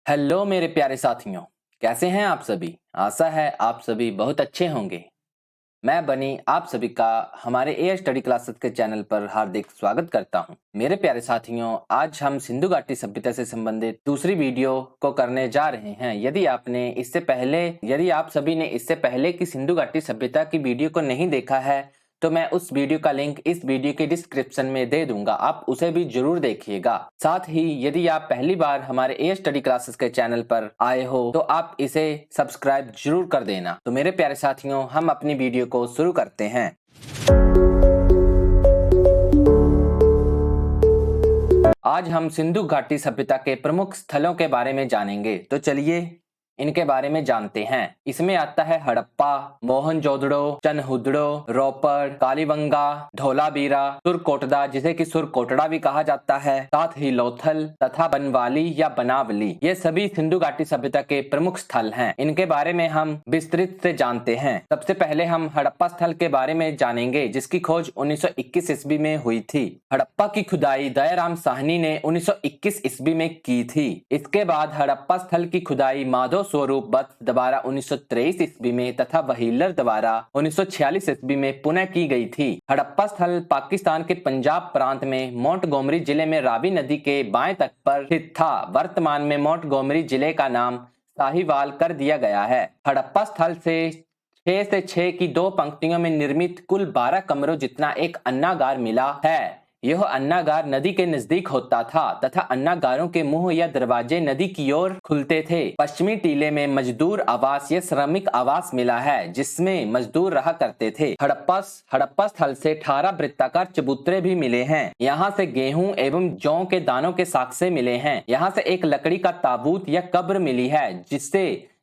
Hello मेरे प्यारे साथियों, कैसे हैं आप सभी। आशा है आप सभी बहुत अच्छे होंगे। मैं बनी आप सभी का हमारे एआई स्टडी क्लासेस के चैनल पर हार्दिक स्वागत करता हूं। मेरे प्यारे साथियों, आज हम सिंधु घाटी सभ्यता से संबंधित दूसरी वीडियो को करने जा रहे हैं। यदि आप सभी ने इससे पहले की सिंधु घाटी सभ्यता की वीडियो को नहीं देखा है तो मैं उस वीडियो का लिंक इस वीडियो के डिस्क्रिप्शन में दे दूंगा, आप उसे भी जरूर देखिएगा। साथ ही यदि आप पहली बार हमारे एआई स्टडी क्लासेस के चैनल पर आए हो तो आप इसे सब्सक्राइब जरूर कर देना। तो मेरे प्यारे साथियों, हम अपनी वीडियो को शुरू करते हैं। आज हम सिंधु घाटी सभ्यता के प्रमुख स्थलों के बारे में जानेंगे, तो चलिए इनके बारे में जानते हैं। इसमें आता है हड़प्पा, मोहनजोदड़ो, चनहुदड़ो, रोपड़, कालीबंगा, धोलावीरा, सुरकोटदा जिसे कि सुरकोटड़ा भी कहा जाता है, साथ ही लोथल तथा बनवाली या बनावली, ये सभी सिंधु घाटी सभ्यता के प्रमुख स्थल हैं। इनके बारे में हम विस्तृत से जानते हैं। सबसे पहले हम हड़प्पा स्थल के बारे में जानेंगे, जिसकी खोज 1921 ईस्वी में हुई थी। हड़प्पा की खुदाई दयाराम साहनी ने 1921 ईस्वी में की थी। इसके बाद हड़प्पा स्थल की खुदाई माधव स्वरूप बत्स द्वारा 1923 ईस्वी में तथा वहीलर द्वारा 1946 ईस्वी में पुनः की गई थी। हड़प्पा स्थल पाकिस्तान के पंजाब प्रांत में मोंटगोमरी जिले में रावी नदी के बाएं तट पर स्थित था। वर्तमान में मोंटगोमरी जिले का नाम साहिवाल कर दिया गया है। हड़प्पा स्थल से 6 से 6 की 2 पंक्तियों में निर्मित कुल 12 कमरों जितना एक अन्नागार मिला है। यह अन्नागार नदी के नजदीक होता था तथा अन्नागारों के मुंह या दरवाजे नदी की ओर खुलते थे। पश्चिमी टीले में मजदूर आवास या श्रमिक आवास मिला है, जिसमें मजदूर रहा करते थे। हड़प्पा स्थल से 18 वृत्ताकार चबूतरे भी मिले हैं। यहाँ से गेहूं एवं जौ के दानों के साक्ष्य मिले हैं। यहाँ से एक लकड़ी का ताबूत या कब्र मिली है,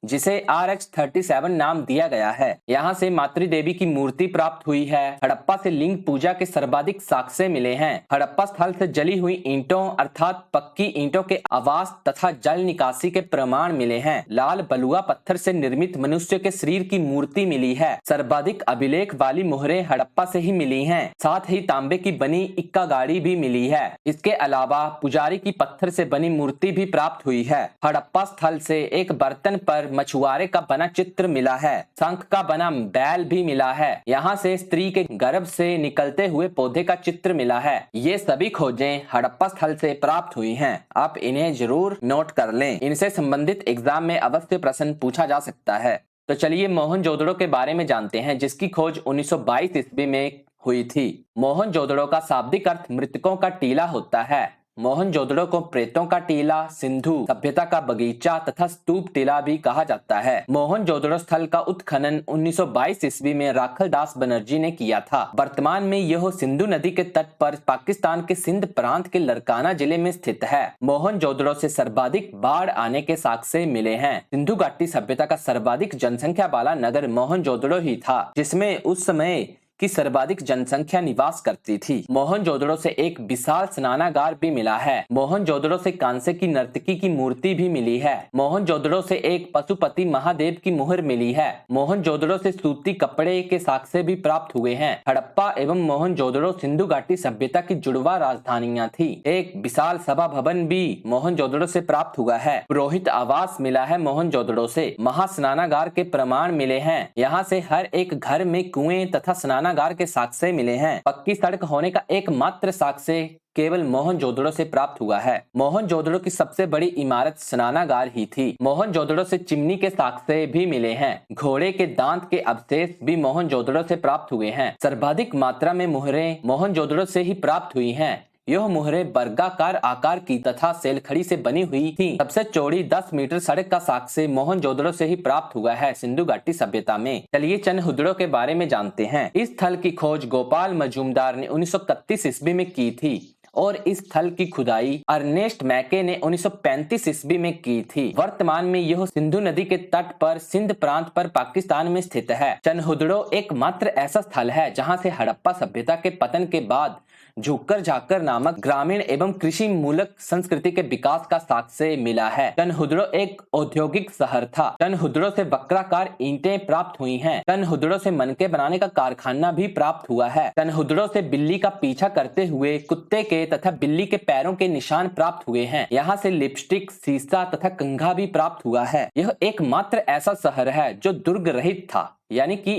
जिसे RH37 नाम दिया गया है। यहाँ से मातृ देवी की मूर्ति प्राप्त हुई है। हड़प्पा से लिंग पूजा के सर्वाधिक साक्ष्य मिले हैं। हड़प्पा स्थल से जली हुई ईंटों अर्थात पक्की ईंटों के आवास तथा जल निकासी के प्रमाण मिले हैं। लाल बलुआ पत्थर से निर्मित मनुष्य के शरीर की मूर्ति मिली है। सर्वाधिक अभिलेख वाली मोहरें हड़प्पा से ही मिली हैं। साथ ही तांबे की बनी इक्का गाड़ी भी मिली है। इसके अलावा पुजारी की पत्थर से बनी मूर्ति भी प्राप्त हुई है। हड़प्पा स्थल से एक बर्तन पर मछुआरे का बना चित्र मिला है। शंख का बना बैल भी मिला है। यहाँ से स्त्री के गर्भ से निकलते हुए पौधे का चित्र मिला है। ये सभी खोजें हड़प्पा स्थल से प्राप्त हुई हैं। आप इन्हें जरूर नोट कर लें, इनसे संबंधित एग्जाम में अवश्य प्रश्न पूछा जा सकता है। तो चलिए मोहनजोदड़ो के बारे में जानते हैं, जिसकी खोज 1922 ईस्वी में हुई थी। मोहनजोदड़ो का शाब्दिक अर्थ मृतकों का टीला होता है। मोहनजोदड़ो को प्रेतों का टीला, सिंधु सभ्यता का बगीचा तथा स्तूप टीला भी कहा जाता है। मोहनजोदड़ो स्थल का उत्खनन 1922 ईस्वी में राखल दास बनर्जी ने किया था। वर्तमान में यह सिंधु नदी के तट पर पाकिस्तान के सिंध प्रांत के लरकाना जिले में स्थित है। मोहनजोदड़ो से सर्वाधिक बाढ़ आने के साक्ष्य मिले हैं। सिंधु घाटी सभ्यता का सर्वाधिक जनसंख्या वाला नगर मोहनजोदड़ो ही था, जिसमें उस समय की सर्वाधिक जनसंख्या निवास करती थी। मोहनजोदड़ो से एक विशाल स्नानागार भी मिला है। मोहनजोदड़ो से कांसे की नर्तकी की मूर्ति भी मिली है। मोहनजोदड़ो से एक पशुपति महादेव की मुहर मिली है। मोहनजोदड़ो से सूती कपड़े के साक्ष्य भी प्राप्त हुए हैं। हड़प्पा एवं मोहनजोदड़ो सिंधु घाटी सभ्यता की जुड़वा राजधानियां थी। एक विशाल सभा भवन भी मोहनजोदड़ो से प्राप्त हुआ है। पुरोहित आवास मिला है मोहनजोदड़ो से। महास्नानागार के प्रमाण मिले हैं। यहाँ से हर एक घर में कुएं तथा स्नानागार के साक्ष्य मिले हैं। पक्की सड़क होने का एकमात्र साक्ष्य केवल मोहनजोदड़ो से प्राप्त हुआ है। मोहनजोदड़ो की सबसे बड़ी इमारत स्नानागार ही थी। मोहनजोदड़ो से चिमनी के साक्ष्य भी मिले हैं। घोड़े के दांत के अवशेष भी मोहनजोदड़ो से प्राप्त हुए हैं। सर्वाधिक मात्रा में मुहरें मोहनजोदड़ो से ही प्राप्त हुई हैं। यह मुहरें वर्गाकार आकार की तथा सेलखड़ी से बनी हुई थी। सबसे चौड़ी 10 मीटर सड़क का साक्ष्य मोहनजोदड़ो से ही प्राप्त हुआ है सिंधु घाटी सभ्यता में। चलिए चनहुदड़ो के बारे में जानते हैं। इस स्थल की खोज गोपाल मजूमदार ने 1931 ईस्वी में की थी और इस स्थल की खुदाई अर्नेस्ट मैके ने 1935 ईस्वी में की थी। वर्तमान में यह सिंधु नदी के तट पर सिंध प्रांत पर पाकिस्तान में स्थित है। चनहुदड़ो एकमात्र ऐसा स्थल है जहां से हड़प्पा सभ्यता के पतन के बाद झुक्कर झाकर नामक ग्रामीण एवं कृषि मूलक संस्कृति के विकास का साक्ष्य मिला है। चनहुदड़ो एक औद्योगिक शहर था। चनहुदड़ो से वक्राकार ईंटें प्राप्त हुई हैं। चनहुदड़ो से मनके बनाने का कारखाना भी प्राप्त हुआ है। चनहुदड़ो से बिल्ली का पीछा करते हुए कुत्ते के तथा बिल्ली के पैरों के निशान प्राप्त हुए हैं। यहाँ से लिपस्टिक, शीशा तथा कंघा भी प्राप्त हुआ है। यह एकमात्र ऐसा शहर है जो दुर्ग रहित था, यानी कि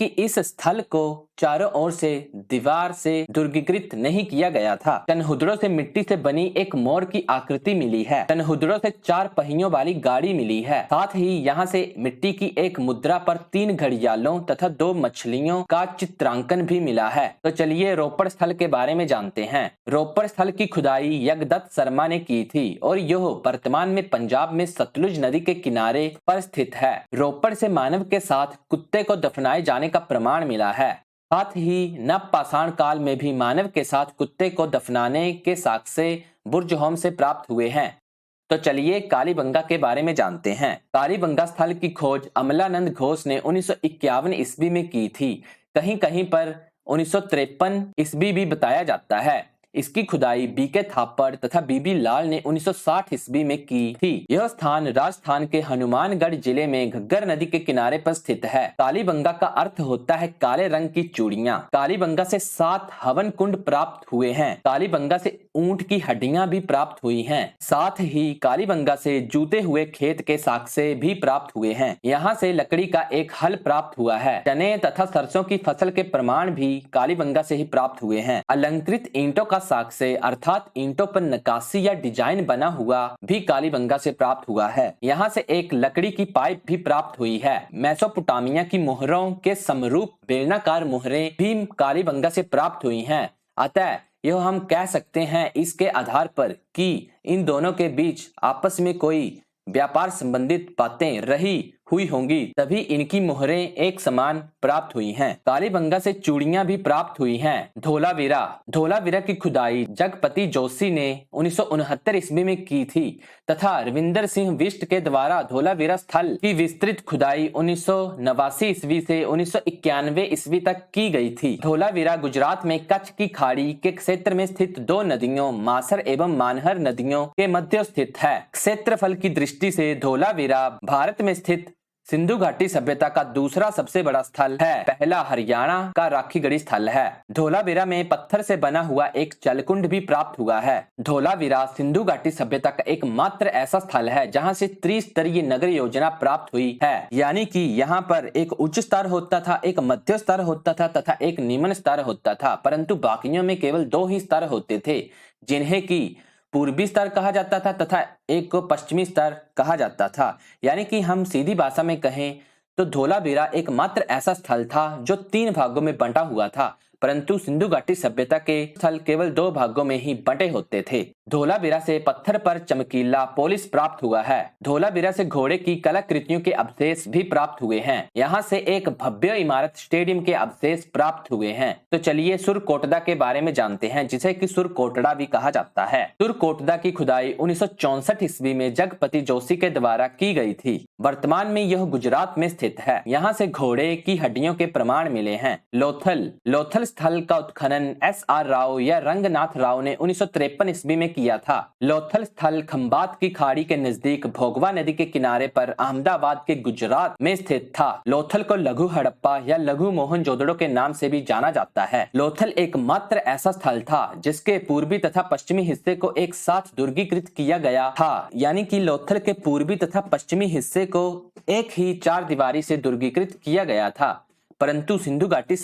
इस स्थल को चारों ओर से दीवार से दुर्गीकृत नहीं किया गया था। चनहुदड़ो से मिट्टी से बनी एक मोर की आकृति मिली है। चनहुदड़ो से 4 पहियों वाली गाड़ी मिली है। साथ ही यहाँ से मिट्टी की एक मुद्रा पर 3 घड़ियालों तथा 2 मछलियों का चित्रांकन भी मिला है। तो चलिए रोपड़ स्थल के बारे में जानते हैं। रोपड़ स्थल की खुदाई यज्ञदत्त शर्मा ने की थी और यह वर्तमान में पंजाब में सतलुज नदी के किनारे पर स्थित है। रोपड़ से मानव के साथ कुत्ते को दफनाए जाने का प्रमाण मिला है। साथ ही नवपाषाण काल में भी मानव के साथ कुत्ते को दफनाने के साक्ष्य बुर्जहोम से प्राप्त हुए हैं। तो चलिए कालीबंगा के बारे में जानते हैं। कालीबंगा स्थल की खोज अमलानंद घोष ने 1951 ईस्वी में की थी। कहीं कहीं पर 1953 ईस्वी भी बताया जाता है। इसकी खुदाई बीके थापड़ तथा बीबी लाल ने 1960 ईस्वी में की थी। यह स्थान राजस्थान के हनुमानगढ़ जिले में घग्गर नदी के किनारे पर स्थित है। कालीबंगा का अर्थ होता है काले रंग की चूड़ियां। कालीबंगा से 7 हवन कुंड प्राप्त हुए हैं। कालीबंगा से ऊंट की हड्डियां भी प्राप्त हुई हैं। साथ ही कालीबंगा से जूते हुए खेत के साक्ष्य भी प्राप्त हुए हैं। यहाँ से लकड़ी का एक हल प्राप्त हुआ है। चने तथा सरसों की फसल के प्रमाण भी कालीबंगा से ही प्राप्त हुए हैं। अलंकृत ईंटों का साक्ष्य अर्थात ईंटों पर नक्काशी या डिजाइन बना हुआ भी कालीबंगा से प्राप्त हुआ है। यहाँ से एक लकड़ी की पाइप भी प्राप्त हुई है। मेसोपोटामिया की मोहरों के समरूप बेलनाकार मोहरें भी कालीबंगा से प्राप्त हुई हैं। अतः यह हम कह सकते हैं इसके आधार पर कि इन दोनों के बीच आपस में कोई व्यापार संबंधित बातें रही हुई होंगी, तभी इनकी मोहरें एक समान प्राप्त हुई हैं। कालीबंगा से चूड़ियां भी प्राप्त हुई हैं। धोलावीरा की खुदाई जगपति जोशी ने 1969 ईस्वी में की थी तथा रविंदर सिंह बिष्ट के द्वारा धोलावीरा स्थल की विस्तृत खुदाई 1989 ईस्वी से 1991 ईस्वी तक की गई थी। धोलावीरा गुजरात में कच्छ की खाड़ी के क्षेत्र में स्थित 2 नदियों मासर एवं मानहर नदियों के मध्य स्थित है। क्षेत्रफल की दृष्टि से धोलावीरा भारत में स्थित सिंधु घाटी सभ्यता का दूसरा सबसे बड़ा स्थल है। पहला हरियाणा का राखीगढ़ी स्थल है। धोलावीरा में पत्थर से बना हुआ एक जलकुंड भी प्राप्त हुआ है। धोलावीरा सिंधु घाटी सभ्यता का एकमात्र ऐसा स्थल है जहां से त्रिस्तरीय नगर योजना प्राप्त हुई है, यानी कि यहाँ पर एक उच्च स्तर होता था, एक मध्य स्तर होता था तथा एक निम्न स्तर होता था, परंतु बाकियों में केवल 2 ही स्तर होते थे, जिन्हें की पूर्वी स्तर कहा जाता था तथा एक को पश्चिमी स्तर कहा जाता था। यानी कि हम सीधी भाषा में कहें तो धोलावीरा एकमात्र ऐसा स्थल था जो 3 भागों में बंटा हुआ था, परंतु सिंधु घाटी सभ्यता के स्थल केवल 2 भागों में ही बंटे होते थे। धोलावीरा से पत्थर पर चमकीला पॉलिश प्राप्त हुआ है। धोलावीरा से घोड़े की कलाकृतियों के अवशेष भी प्राप्त हुए हैं। यहाँ से एक भव्य इमारत स्टेडियम के अवशेष प्राप्त हुए हैं। तो चलिए सुरकोटदा के बारे में जानते हैं, जिसे कि सुरकोटड़ा भी कहा जाता है। सुरकोटदा की खुदाई 1964 ईस्वी में जगपति जोशी के द्वारा की गई थी। वर्तमान में यह गुजरात में स्थित है। यहाँ से घोड़े की हड्डियों के प्रमाण मिले हैं। लोथल स्थल का उत्खनन SR राव या रंगनाथ राव ने 1953 ईस्वी में किया था। लोथल स्थल खंबात की खाड़ी के नजदीक भोगवा नदी के किनारे पर अहमदाबाद के गुजरात में स्थित था। लोथल को लघु हड़प्पा या लघु मोहनजोदड़ो के नाम से भी जाना जाता है। लोथल एकमात्र ऐसा स्थल था जिसके पूर्वी तथा पश्चिमी हिस्से को एक साथ दुर्गीकृत किया गया था, यानी कि लोथल के पूर्वी तथा पश्चिमी हिस्से को एक ही 4 दीवारी से दुर्गीकृत किया गया था। परंतु सिंधु घाटी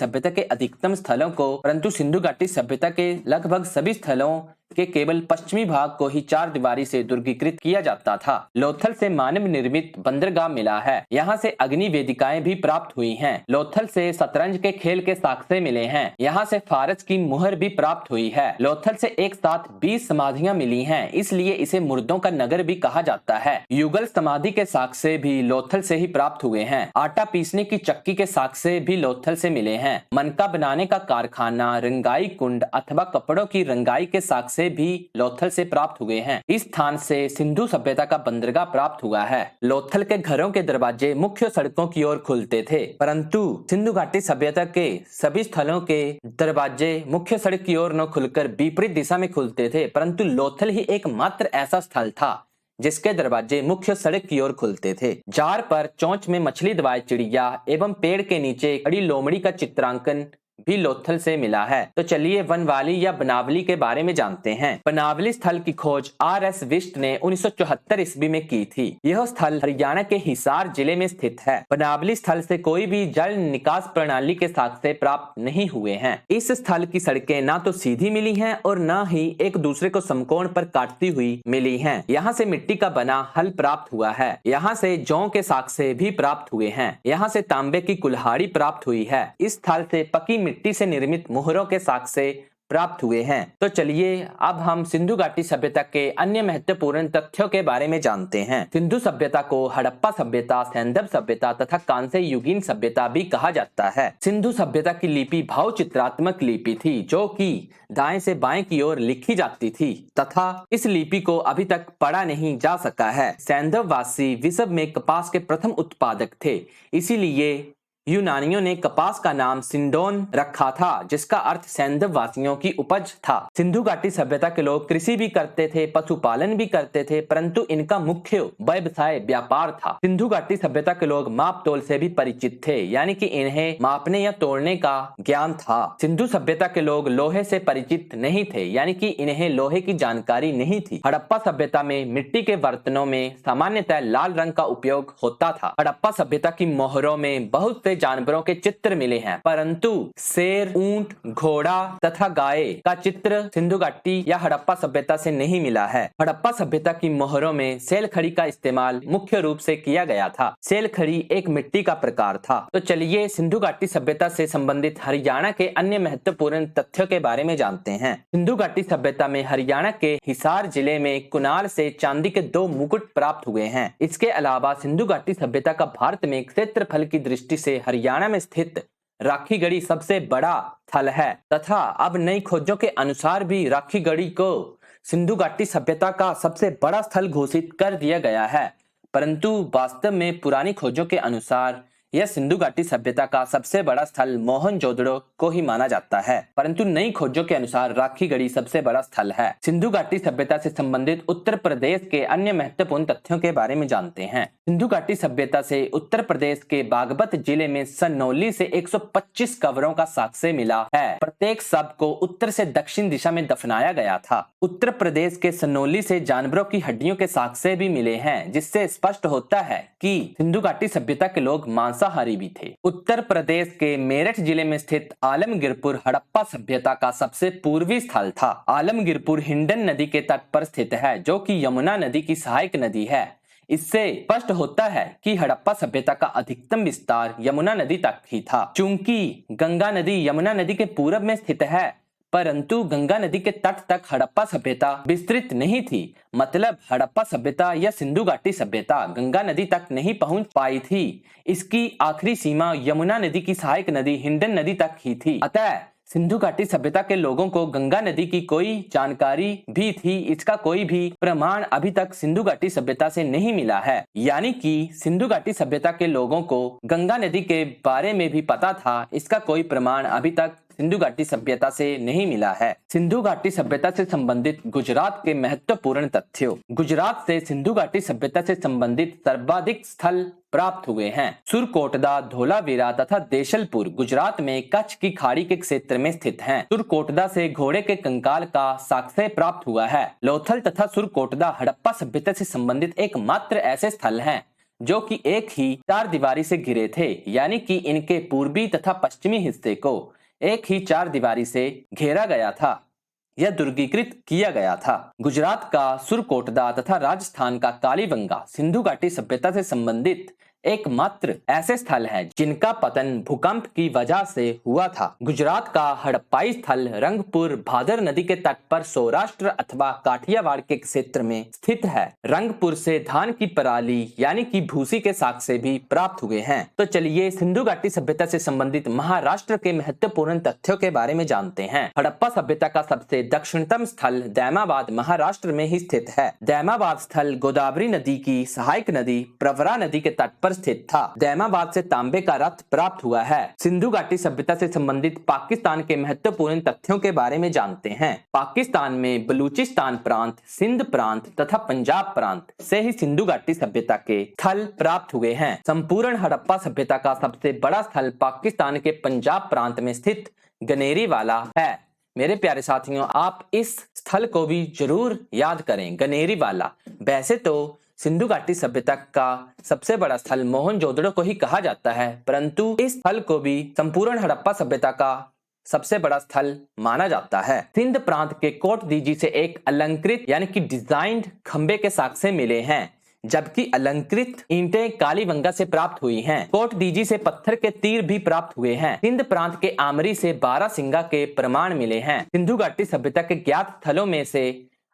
सभ्यता के लगभग सभी स्थलों के केवल पश्चिमी भाग को ही 4 दीवारी से दुर्गीकृत किया जाता था। लोथल से मानव निर्मित बंदरगाह मिला है। यहाँ से अग्नि वेदिकाएं भी प्राप्त हुई हैं। लोथल से शतरंज के खेल के साक्ष्य मिले हैं। यहाँ से फारस की मुहर भी प्राप्त हुई है। लोथल से एक साथ 20 समाधियां मिली हैं, इसलिए इसे मुर्दों का नगर भी कहा जाता है। युगल समाधि के साक्ष्य भी लोथल से ही प्राप्त हुए हैं। आटा पीसने की चक्की के साक्ष्य भी लोथल से मिले हैं। मनका बनाने का कारखाना, रंगाई कुंड अथवा कपड़ों की रंगाई के साक्ष्य साक्ष्य भी लोथल से प्राप्त हुए हैं। इस स्थान से सिंधु सभ्यता का बंदरगाह प्राप्त हुआ है। लोथल के घरों के दरवाजे मुख्य सड़कों की ओर खुलते थे, परंतु सिंधु घाटी सभ्यता के सभी स्थलों के दरवाजे मुख्य सड़क की ओर न खुलकर विपरीत दिशा में खुलते थे, परंतु लोथल ही एकमात्र ऐसा स्थल था जिसके दरवाजे मुख्य सड़क की ओर खुलते थे। जार पर चोंच में मछली दबाए चिड़िया एवं पेड़ के नीचे खड़ी लोमड़ी का चित्रांकन भी लोथल से मिला है। तो चलिए वनवाली या बनावली के बारे में जानते हैं। बनावली स्थल की खोज R.S. विष्ट ने 1974 ईस्वी में की थी। यह स्थल हरियाणा के हिसार जिले में स्थित है। बनावली स्थल से कोई भी जल निकास प्रणाली के साक्ष्य प्राप्त नहीं हुए हैं। इस स्थल की सड़कें ना तो सीधी मिली हैं और न ही एक दूसरे को समकोण पर काटती हुई मिली हैं। यहाँ से मिट्टी का बना हल प्राप्त हुआ है। यहाँ से जौ के साक्ष्य भी प्राप्त हुए हैं। यहाँ से तांबे की कुल्हाड़ी प्राप्त हुई है। इस स्थल से पकी मिट्टी से निर्मित मोहरों के साक्ष्य प्राप्त हुए हैं। तो चलिए अब हम सिंधु घाटी सभ्यता के अन्य महत्वपूर्ण तथ्यों के बारे में जानते हैं। सिंधु सभ्यता को हड़प्पा सभ्यता, सैंधव सभ्यता तथा कांस्य युगीन सभ्यता भी कहा जाता है। सिंधु सभ्यता की लिपि भाव चित्रात्मक लिपि थी, जो कि दाएं से बाएं की ओर लिखी जाती थी तथा इस लिपि को अभी तक पढ़ा नहीं जा सका है। सैंधववासी विश्व में कपास के प्रथम उत्पादक थे, इसीलिए यूनानियों ने कपास का नाम सिंडोन रखा था, जिसका अर्थ सैंधव वासियों की उपज था। सिंधु घाटी सभ्यता के लोग कृषि भी करते थे, पशुपालन भी करते थे, परंतु इनका मुख्य व्यवसाय व्यापार था। सिंधु घाटी सभ्यता के लोग माप तोल से भी परिचित थे, यानी कि इन्हें मापने या तोड़ने का ज्ञान था। सिंधु सभ्यता के लोग लोहे से परिचित नहीं थे, यानी कि इन्हें लोहे की जानकारी नहीं थी। हड़प्पा सभ्यता में मिट्टी के बर्तनों में सामान्यतः लाल रंग का उपयोग होता था। हड़प्पा सभ्यता की मोहरों में बहुत से जानवरों के चित्र मिले हैं, परंतु शेर, ऊंट, घोड़ा तथा गाय का चित्र सिंधु घाटी या हड़प्पा सभ्यता से नहीं मिला है। हड़प्पा सभ्यता की मोहरों में सेल खड़ी का इस्तेमाल मुख्य रूप से किया गया था। सेल खड़ी एक मिट्टी का प्रकार था। तो चलिए सिंधु घाटी सभ्यता से संबंधित हरियाणा के अन्य महत्वपूर्ण तथ्यों के बारे में जानते हैं। सिंधु घाटी सभ्यता में हरियाणा के हिसार जिले में कुनाल से चांदी के 2 मुकुट प्राप्त हुए हैं। इसके अलावा सिंधु घाटी सभ्यता का भारत में क्षेत्रफल की दृष्टि से हरियाणा में स्थित राखीगढ़ी सबसे बड़ा स्थल है तथा अब नई खोजों के अनुसार भी राखीगढ़ी को सिंधु घाटी सभ्यता का सबसे बड़ा स्थल घोषित कर दिया गया है, परंतु वास्तव में पुरानी खोजों के अनुसार यह सिंधु घाटी सभ्यता का सबसे बड़ा स्थल मोहनजोदड़ो को ही माना जाता है, परंतु नई खोजों के अनुसार राखीगढ़ी सबसे बड़ा स्थल है। सिंधु घाटी सभ्यता से संबंधित उत्तर प्रदेश के अन्य महत्वपूर्ण तथ्यों के बारे में जानते हैं। सिंधु घाटी सभ्यता से उत्तर प्रदेश के बागपत जिले में सनौली से 125 कब्रों का साक्ष्य मिला है। प्रत्येक शव को उत्तर से दक्षिण दिशा में दफनाया गया था। उत्तर प्रदेश के सनौली से जानवरों की हड्डियों के साक्ष्य भी मिले हैं, जिससे स्पष्ट होता है कि सिंधु घाटी सभ्यता के लोग मांसाहारी भी थे। उत्तर प्रदेश के मेरठ जिले में स्थित आलमगीरपुर हड़प्पा सभ्यता का सबसे पूर्वी स्थल था। आलमगीरपुर हिंडन नदी के तट पर स्थित है, जो कि यमुना नदी की सहायक नदी है। इससे स्पष्ट होता है कि हड़प्पा सभ्यता का अधिकतम विस्तार यमुना नदी तक ही था। चूंकि गंगा नदी यमुना नदी के पूरब में स्थित है, परंतु गंगा नदी के तट तक हड़प्पा सभ्यता विस्तृत नहीं थी। मतलब हड़प्पा सभ्यता या सिंधु घाटी सभ्यता गंगा नदी तक नहीं पहुंच पाई थी। इसकी आखिरी सीमा यमुना नदी की सहायक नदी हिंडन नदी तक ही थी। अतः सिंधु घाटी सभ्यता के लोगों को गंगा नदी की कोई जानकारी भी थी, इसका कोई भी प्रमाण अभी तक सिंधु घाटी सभ्यता से नहीं मिला है। यानी कि सिंधु घाटी सभ्यता के लोगों को गंगा नदी के बारे में भी पता था, इसका कोई प्रमाण अभी तक सिंधु घाटी सभ्यता से नहीं मिला है। सिंधु घाटी सभ्यता से संबंधित गुजरात के महत्वपूर्ण तथ्यों। गुजरात से सिंधु घाटी सभ्यता से संबंधित सर्वाधिक स्थल प्राप्त हुए हैं। सुरकोटदा, धोलावीरा तथा देशलपुर गुजरात में कच्छ की खाड़ी के क्षेत्र में स्थित हैं। सुरकोटदा से घोड़े के कंकाल का साक्ष्य प्राप्त हुआ है। लोथल तथा सुरकोटदा हड़प्पा सभ्यता से संबंधित एकमात्र ऐसे स्थल हैं जो कि एक ही 4 दीवारी से घिरे थे, यानी कि इनके पूर्वी तथा पश्चिमी हिस्से को एक ही 4 दीवारी से घेरा गया था या दुर्गीकृत किया गया था। गुजरात का सुरकोटदा तथा राजस्थान का कालीबंगा सिंधु घाटी सभ्यता से संबंधित एकमात्र ऐसे स्थल हैं जिनका पतन भूकंप की वजह से हुआ था। गुजरात का हड़प्पाई स्थल रंगपुर भादर नदी के तट पर सौराष्ट्र अथवा काठियावाड़ के क्षेत्र में स्थित है। रंगपुर से धान की पराली यानी कि भूसी के साक्ष्य भी प्राप्त हुए हैं। तो चलिए सिंधु घाटी सभ्यता से संबंधित महाराष्ट्र के महत्वपूर्ण तथ्यों के बारे में जानते हैं। हड़प्पा सभ्यता का सबसे दक्षिणतम स्थल दैमाबाद महाराष्ट्र में ही स्थित है। दैमाबाद स्थल गोदावरी नदी की सहायक नदी प्रवरा नदी के तट पर स्थित था। दैमाबाद से तांबे का रथ प्राप्त हुआ है। सिंधु घाटी सभ्यता से संबंधित पाकिस्तान के महत्वपूर्ण तथ्यों के बारे में जानते हैं। पाकिस्तान में बलूचिस्तान प्रांत, सिंध प्रांत तथा पंजाब प्रांत से ही सिंधु घाटी सभ्यता के स्थल प्राप्त हुए हैं। संपूर्ण हड़प्पा सभ्यता का सबसे बड़ा स्थल पाकिस्तान के पंजाब प्रांत में स्थित गनेरी वाला है। मेरे प्यारे साथियों, आप इस स्थल को भी जरूर याद करें, गनेरी वाला। वैसे तो सिंधु घाटी सभ्यता का सबसे बड़ा स्थल मोहनजोदड़ो को ही कहा जाता है, परंतु इस स्थल को भी संपूर्ण हड़प्पा सभ्यता का सबसे बड़ा स्थल माना जाता है। सिंध प्रांत के कोट दीजी से एक अलंकृत यानी कि डिजाइन्ड खंबे के साक्ष्य मिले हैं, जबकि अलंकृत ईंटें कालीबंगा से प्राप्त हुई हैं। कोट दीजी से पत्थर के तीर भी प्राप्त हुए हैं। सिंध प्रांत के आमरी से 12 सिंगा के प्रमाण मिले हैं। सिंधु घाटी सभ्यता के ज्ञात स्थलों में से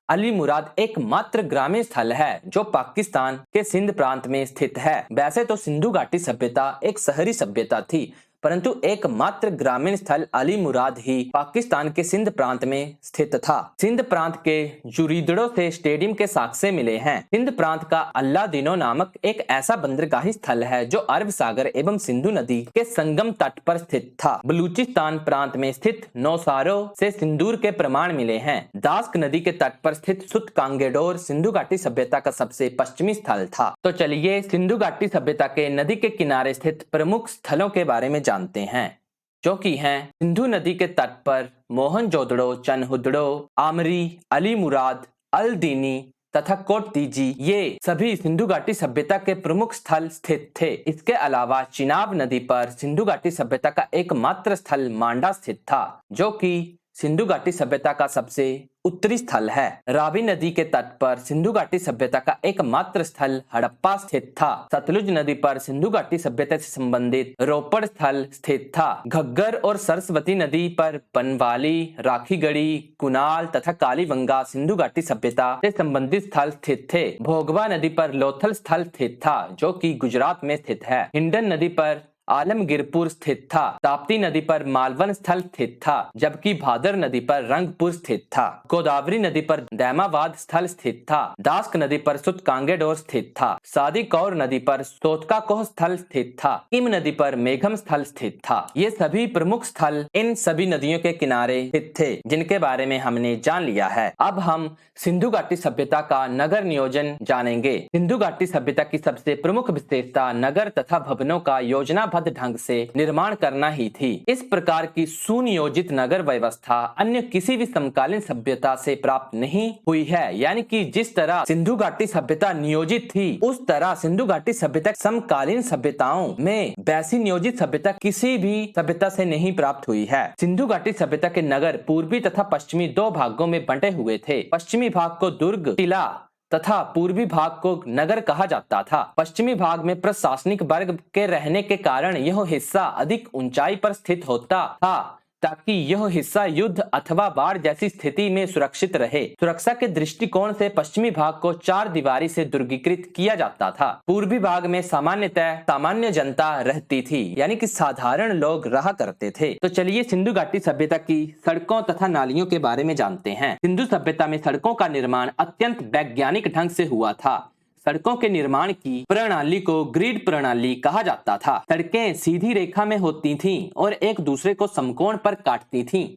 अली मुराद एकमात्र ग्रामीण स्थल है जो पाकिस्तान के सिंध प्रांत में स्थित है। वैसे तो सिंधु घाटी सभ्यता एक शहरी सभ्यता थी, परंतु एकमात्र ग्रामीण स्थल अली मुराद ही पाकिस्तान के सिंध प्रांत में स्थित था। सिंध प्रांत के जुरीदड़ो से स्टेडियम के साक्ष्य मिले हैं। सिंध प्रांत का अल्लादीनो नामक एक ऐसा बंदरगाही स्थल है जो अरब सागर एवं सिंधु नदी के संगम तट पर स्थित था। बलूचिस्तान प्रांत में स्थित नौसारो से सिंदूर के प्रमाण मिले हैं। दास्क नदी के तट पर स्थित सुत कांगेडोर सिंधु घाटी सभ्यता का सबसे पश्चिमी स्थल था। तो चलिए सिंधु घाटी सभ्यता के नदी के किनारे स्थित प्रमुख स्थलों के बारे में जानते हैं, जो कि हैं सिंधु नदी के तट पर मोहनजोदड़ो, चनहुदड़ो, आमरी, अली मुराद, अल-दीनी तथा कोट दीजी। ये सभी सिंधु घाटी सभ्यता के प्रमुख स्थल स्थित थे। इसके अलावा चिनाब नदी पर सिंधु घाटी सभ्यता का एकमात्र स्थल मांडा स्थित था, जो कि सिंधु घाटी सभ्यता का सबसे उत्तरी स्थल है। रावी नदी के तट पर सिंधु घाटी सभ्यता का एकमात्र स्थल हड़प्पा स्थित था। सतलुज नदी पर सिंधु घाटी सभ्यता से संबंधित रोपड़ स्थल स्थित था। घग्गर और सरस्वती नदी पर बनवाली, राखीगढ़ी, कुनाल तथा कालीबंगा सिंधु घाटी सभ्यता से संबंधित स्थल स्थित थे। भोगवा नदी पर लोथल स्थल स्थित था, जो कि गुजरात में स्थित है। हिंडन नदी पर आलमगीरपुर स्थित था। ताप्ती नदी पर मालवन स्थल स्थित था, जबकि भादर नदी पर रंगपुर स्थित था। गोदावरी नदी पर दैमाबाद स्थल स्थित था। दास्क नदी पर सुत कांगेडोर स्थित था। सादी कौर नदी पर सोतका कोह स्थल स्थित था। किम नदी पर मेघम स्थल स्थित था। ये सभी प्रमुख स्थल इन सभी नदियों के किनारे स्थित थे, जिनके बारे में हमने जान लिया है। अब हम सिंधु घाटी सभ्यता का नगर नियोजन जानेंगे। सिंधु घाटी सभ्यता की सबसे प्रमुख विशेषता नगर तथा भवनों का योजनाबद्ध ढंग से निर्माण करना ही थी। इस प्रकार की सुनियोजित नगर व्यवस्था अन्य किसी भी समकालीन सभ्यता से प्राप्त नहीं हुई है। यानी कि जिस तरह सिंधु घाटी सभ्यता नियोजित थी, उस तरह सिंधु घाटी सभ्यता समकालीन सभ्यताओं में वैसी नियोजित सभ्यता किसी भी सभ्यता से नहीं प्राप्त हुई है। सिंधु घाटी सभ्यता के नगर पूर्वी तथा पश्चिमी दो भागों में बंटे हुए थे। पश्चिमी भाग को दुर्ग, किला तथा पूर्वी भाग को नगर कहा जाता था। पश्चिमी भाग में प्रशासनिक वर्ग के रहने के कारण यह हिस्सा अधिक ऊंचाई पर स्थित होता था, ताकि यह हिस्सा युद्ध अथवा बाढ़ जैसी स्थिति में सुरक्षित रहे। सुरक्षा के दृष्टिकोण से पश्चिमी भाग को 4 दीवारी से दुर्गीकृत किया जाता था। पूर्वी भाग में सामान्यतः सामान्य जनता रहती थी, यानी कि साधारण लोग रहा करते थे। तो चलिए सिंधु घाटी सभ्यता की सड़कों तथा नालियों के बारे में जानते हैं। सिंधु सभ्यता में सड़कों का निर्माण अत्यंत वैज्ञानिक ढंग से हुआ था। सड़कों के निर्माण की प्रणाली को ग्रिड प्रणाली कहा जाता था। सड़कें सीधी रेखा में होती थीं और एक दूसरे को समकोण पर काटती थीं।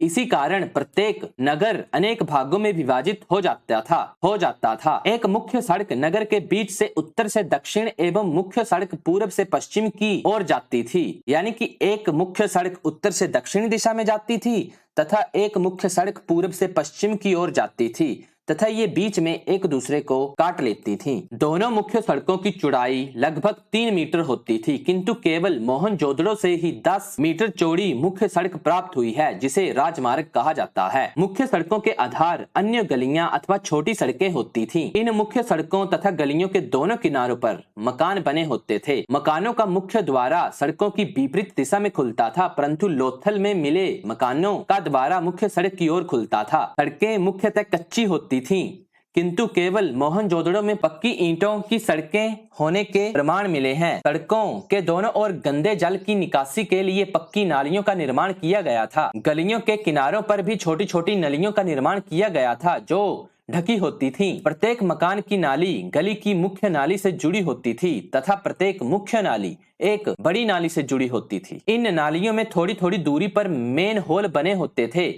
इसी कारण प्रत्येक नगर अनेक भागों में विभाजित हो जाता था। एक मुख्य सड़क नगर के बीच से उत्तर से दक्षिण एवं मुख्य सड़क पूर्व से पश्चिम की ओर जाती थी। यानी कि एक मुख्य सड़क उत्तर से दक्षिण दिशा में जाती थी तथा एक मुख्य सड़क पूर्व से पश्चिम की ओर जाती थी। तथा ये बीच में एक दूसरे को काट लेती थीं। दोनों मुख्य सड़कों की चौड़ाई लगभग 3 मीटर होती थी, किंतु केवल मोहनजोदड़ो से ही 10 मीटर चौड़ी मुख्य सड़क प्राप्त हुई है, जिसे राजमार्ग कहा जाता है। मुख्य सड़कों के आधार अन्य गलियां अथवा छोटी सड़कें होती थीं। इन मुख्य सड़कों तथा गलियों के दोनों किनारों पर मकान बने होते थे। मकानों का मुख्य द्वारा सड़कों की विपरीत दिशा में खुलता था, परंतु लोथल में मिले मकानों का द्वारा मुख्य सड़क की ओर खुलता था। सड़कें मुख्यतः कच्ची होती थीं, किंतु केवल मोहनजोदड़ो में पक्की ईंटों की सड़कें होने के प्रमाण मिले हैं। सड़कों के दोनों ओर गंदे जल की निकासी के लिए पक्की नालियों का निर्माण किया गया था। गलियों के किनारों पर भी छोटी छोटी नलियों का निर्माण किया गया था, जो ढकी होती थीं। प्रत्येक मकान की नाली गली की मुख्य नाली से जुड़ी होती थी तथा प्रत्येक मुख्य नाली एक बड़ी नाली से जुड़ी होती थी। इन नालियों में थोड़ी थोड़ी दूरी पर मेन होल बने होते थे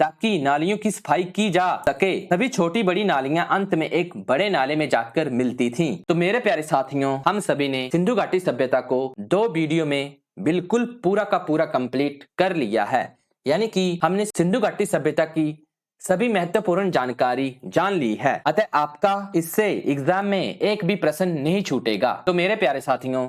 ताकि नालियों की सफाई की जा सके। सभी छोटी बड़ी नालियां अंत में एक बड़े नाले में जाकर मिलती थीं। तो मेरे प्यारे साथियों, हम सभी ने सिंधु घाटी सभ्यता को 2 वीडियो में बिल्कुल पूरा का पूरा कंप्लीट कर लिया है। यानी कि हमने सिंधु घाटी सभ्यता की सभी महत्वपूर्ण जानकारी जान ली है। अतः आपका इससे एग्जाम में एक भी प्रश्न नहीं छूटेगा। तो मेरे प्यारे साथियों,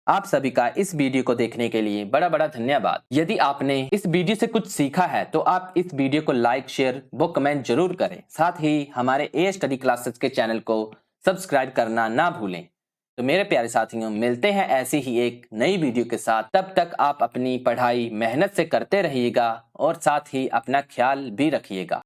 आप सभी का इस वीडियो को देखने के लिए बड़ा बड़ा धन्यवाद। यदि आपने इस वीडियो से कुछ सीखा है तो आप इस वीडियो को लाइक, शेयर व कमेंट जरूर करें। साथ ही हमारे ए स्टडी क्लासेस के चैनल को सब्सक्राइब करना ना भूलें। तो मेरे प्यारे साथियों, मिलते हैं ऐसी ही एक नई वीडियो के साथ। तब तक आप अपनी पढ़ाई मेहनत से करते रहिएगा और साथ ही अपना ख्याल भी रखिएगा।